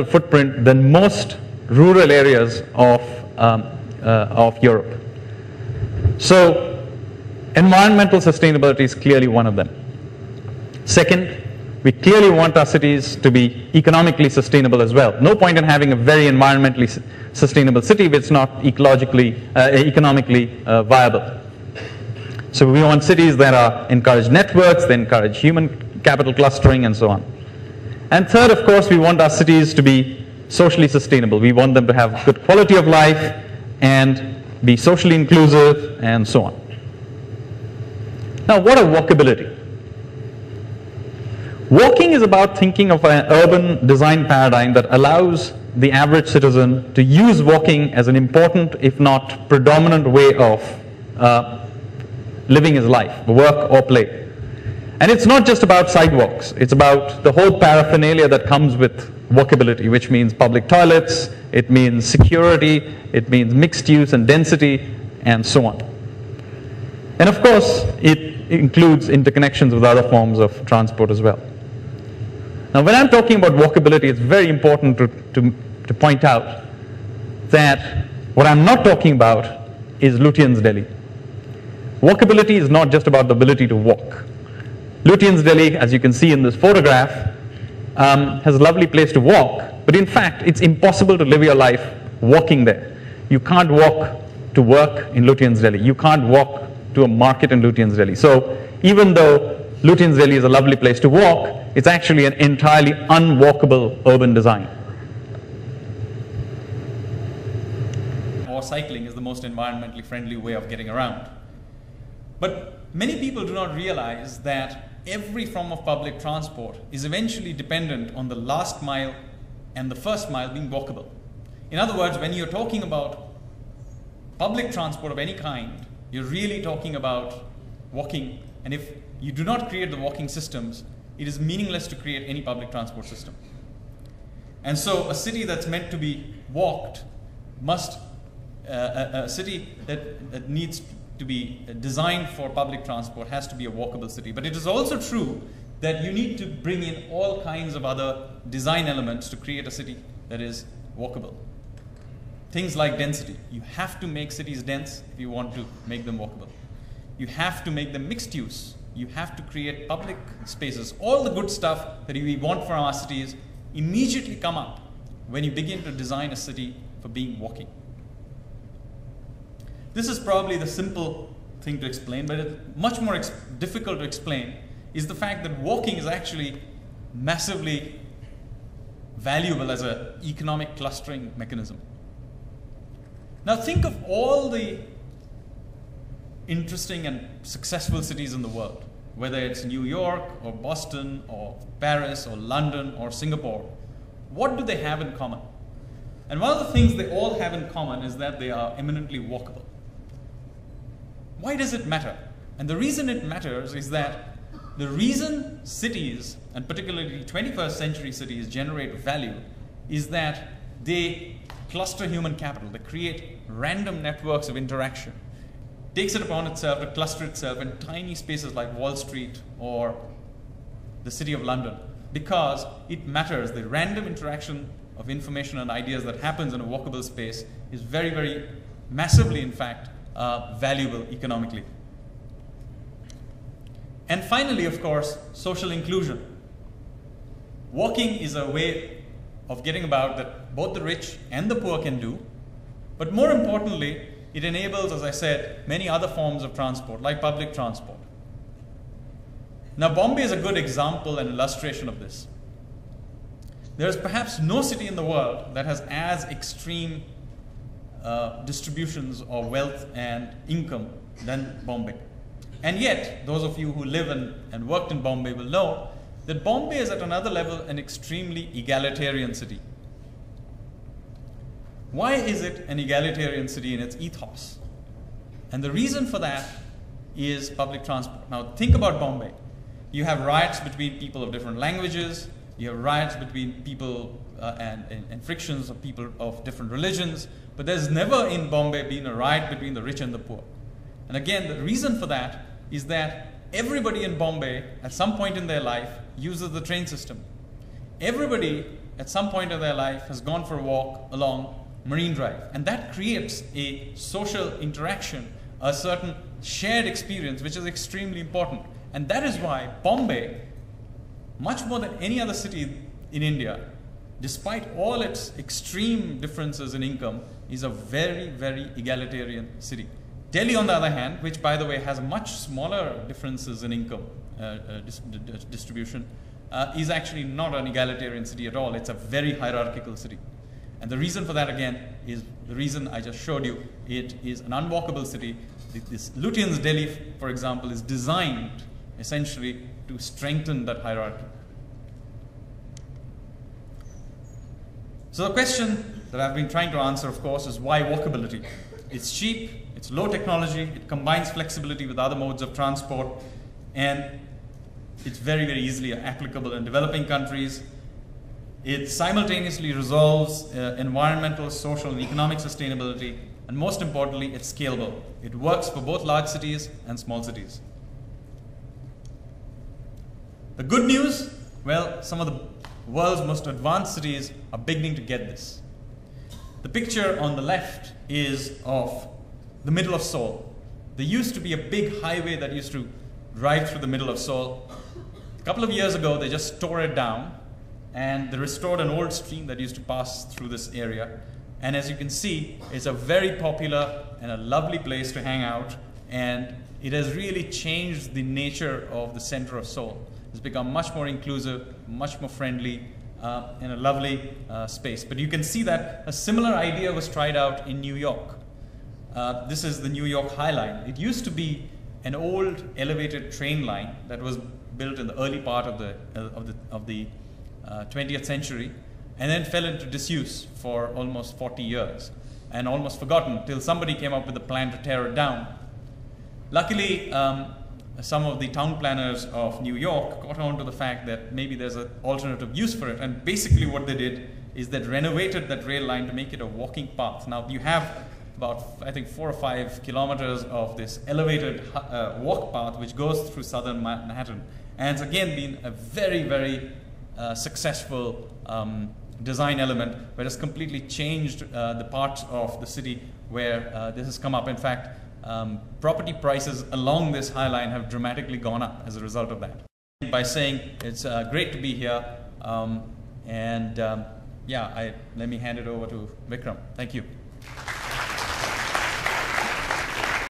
footprint than most rural areas of Europe. So environmental sustainability is clearly one of them. Second, we clearly want our cities to be economically sustainable as well. No point in having a very environmentally sustainable city if it's not ecologically, economically viable. So we want cities that encourage networks, they encourage human capital clustering, and so on. And third, of course, we want our cities to be socially sustainable. We want them to have good quality of life and be socially inclusive, and so on. Now, what is walkability? Walking is about thinking of an urban design paradigm that allows the average citizen to use walking as an important, if not predominant, way of living his life, work or play. And it's not just about sidewalks, it's about the whole paraphernalia that comes with walkability, which means public toilets, it means security, it means mixed use and density, and so on. And of course, it includes interconnections with other forms of transport as well. Now, when I'm talking about walkability, it's very important to point out that what I'm not talking about is Lutyens' Delhi. Walkability is not just about the ability to walk. Lutyens' Delhi, as you can see in this photograph, has a lovely place to walk, but in fact, it's impossible to live your life walking there. You can't walk to work in Lutyens' Delhi. You can't walk to a market in Lutyens' Delhi. So even though Lutyens' Delhi is a lovely place to walk, it's actually an entirely unwalkable urban design. Or cycling is the most environmentally friendly way of getting around. But many people do not realize that every form of public transport is eventually dependent on the last mile and the first mile being walkable. In other words, when you're talking about public transport of any kind, you're really talking about walking, and if you do not create the walking systems, it is meaningless to create any public transport system. And so a city that's meant to be walked must, a city that needs to be designed for public transport has to be a walkable city. But it is also true that you need to bring in all kinds of other design elements to create a city that is walkable. Things like density. You have to make cities dense if you want to make them walkable. You have to make them mixed use. You have to create public spaces. All the good stuff that we want for our cities immediately come up when you begin to design a city for being walking. This is probably the simple thing to explain, but it's much more difficult to explain is the fact that walking is actually massively valuable as an economic clustering mechanism. Now think of all the interesting and successful cities in the world, whether it's New York or Boston or Paris or London or Singapore. What do they have in common? And one of the things they all have in common is that they are eminently walkable. Why does it matter? And the reason it matters is that the reason cities, and particularly 21st century cities, generate value is that they cluster human capital. They create random networks of interaction. It takes it upon itself to cluster itself in tiny spaces like Wall Street or the City of London because it matters. The random interaction of information and ideas that happens in a walkable space is very, very massively, in fact, valuable economically. And finally, of course, social inclusion. Walking is a way of getting about that both the rich and the poor can do, but more importantly, it enables, as I said, many other forms of transport, like public transport. Now, Bombay is a good example and illustration of this. There is perhaps no city in the world that has as extreme distributions of wealth and income than Bombay. And yet, those of you who live and worked in Bombay will know that Bombay is at another level an extremely egalitarian city. Why is it an egalitarian city in its ethos? And the reason for that is public transport. Now think about Bombay. You have riots between people of different languages, you have riots between people and frictions of people of different religions, but there's never in Bombay been a riot between the rich and the poor. And again, the reason for that is that everybody in Bombay at some point in their life uses the train system. Everybody at some point of their life has gone for a walk along Marine Drive. And that creates a social interaction, a certain shared experience, which is extremely important. And that is why Bombay, much more than any other city in India, despite all its extreme differences in income, is a very, very egalitarian city. Delhi, on the other hand, which by the way has much smaller differences in income distribution, is actually not an egalitarian city at all. It's a very hierarchical city. And the reason for that, again, is the reason I just showed you. It is an unwalkable city. This Lutyens' Delhi, for example, is designed essentially to strengthen that hierarchy. So the question that I've been trying to answer, of course, is why walkability? It's cheap, it's low technology, it combines flexibility with other modes of transport, and it's very, very easily applicable in developing countries. It simultaneously resolves environmental, social, and economic sustainability, and most importantly, it's scalable. It works for both large cities and small cities. The good news, well, some of the world's most advanced cities are beginning to get this. The picture on the left is of the middle of Seoul. There used to be a big highway that used to drive through the middle of Seoul. A couple of years ago, they just tore it down, and they restored an old stream that used to pass through this area. And as you can see, it's a very popular and a lovely place to hang out, and it has really changed the nature of the center of Seoul. It's become much more inclusive, much more friendly, and a lovely space. But you can see that a similar idea was tried out in New York. This is the New York High Line. It used to be an old elevated train line that was built in the early part of the 20th century, and then fell into disuse for almost 40 years, and almost forgotten till somebody came up with a plan to tear it down. Luckily, some of the town planners of New York got on to the fact that maybe there's an alternative use for it, and basically what they did is they renovated that rail line to make it a walking path. Now you have about, I think, 4 or 5 kilometers of this elevated walk path which goes through southern Manhattan, and it's again been a very, very successful design element where it's completely changed the parts of the city where this has come up. In fact, property prices along this high line have dramatically gone up as a result of that. By saying it's great to be here, yeah, let me hand it over to Vikram. Thank you.